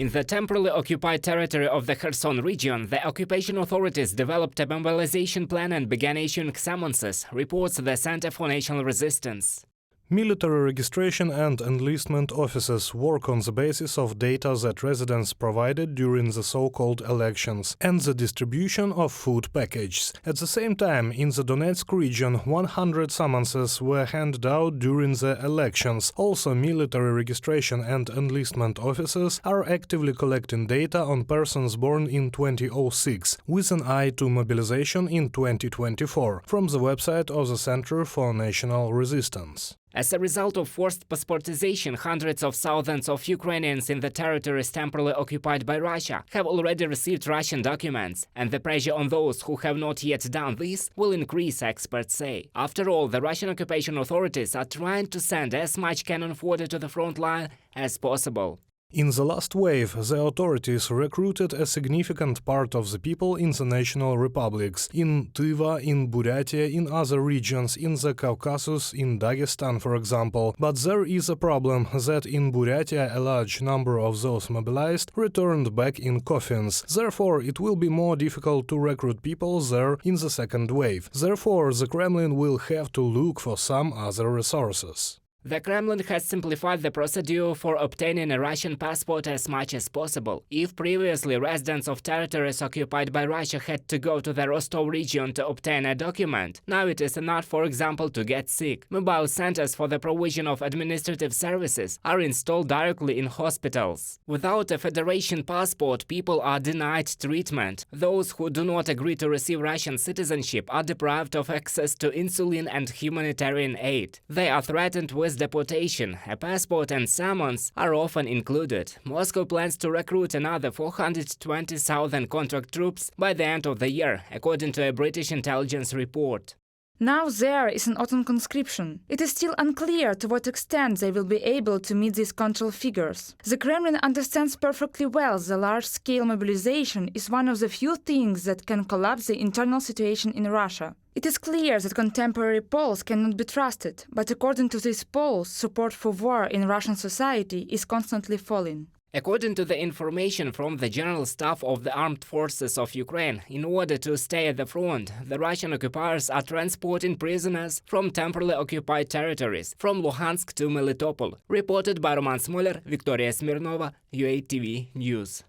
In the temporarily occupied territory of the Kherson region, the occupation authorities developed a mobilization plan and began issuing summonses, reports the Center for National Resistance. Military registration and enlistment offices work on the basis of data that residents provided during the so-called elections and the distribution of food packages. At the same time, in the Donetsk region, 100 summonses were handed out during the elections. Also, military registration and enlistment offices are actively collecting data on persons born in 2006, with an eye to mobilization in 2024, from the website of the Center for National Resistance. As a result of forced passportization, hundreds of thousands of Ukrainians in the territories temporarily occupied by Russia have already received Russian documents, and the pressure on those who have not yet done this will increase, experts say. After all, the Russian occupation authorities are trying to send as much cannon fodder to the front line as possible. In the last wave, the authorities recruited a significant part of the people in the national republics, in Tuva, in Buryatia, in other regions, in the Caucasus, in Dagestan, for example. But there is a problem that in Buryatia a large number of those mobilized returned back in coffins. Therefore, it will be more difficult to recruit people there in the second wave. Therefore, the Kremlin will have to look for some other resources. The Kremlin has simplified the procedure for obtaining a Russian passport as much as possible. If previously residents of territories occupied by Russia had to go to the Rostov region to obtain a document, now it is enough, for example, to get sick. Mobile centers for the provision of administrative services are installed directly in hospitals. Without a Federation passport, people are denied treatment. Those who do not agree to receive Russian citizenship are deprived of access to insulin and humanitarian aid. They are threatened with deportation. A passport and summons are often included. Moscow plans to recruit another 420,000 contract troops by the end of the year, according to a British intelligence report. Now there is an autumn conscription. It is still unclear to what extent they will be able to meet these control figures. The Kremlin understands perfectly well the large-scale mobilization is one of the few things that can collapse the internal situation in Russia. It is clear that contemporary polls cannot be trusted, but according to these polls, support for war in Russian society is constantly falling. According to the information from the General Staff of the Armed Forces of Ukraine, in order to stay at the front, the Russian occupiers are transporting prisoners from temporarily occupied territories, from Luhansk to Melitopol. Reported by Roman Smoler, Victoria Smirnova, UATV News.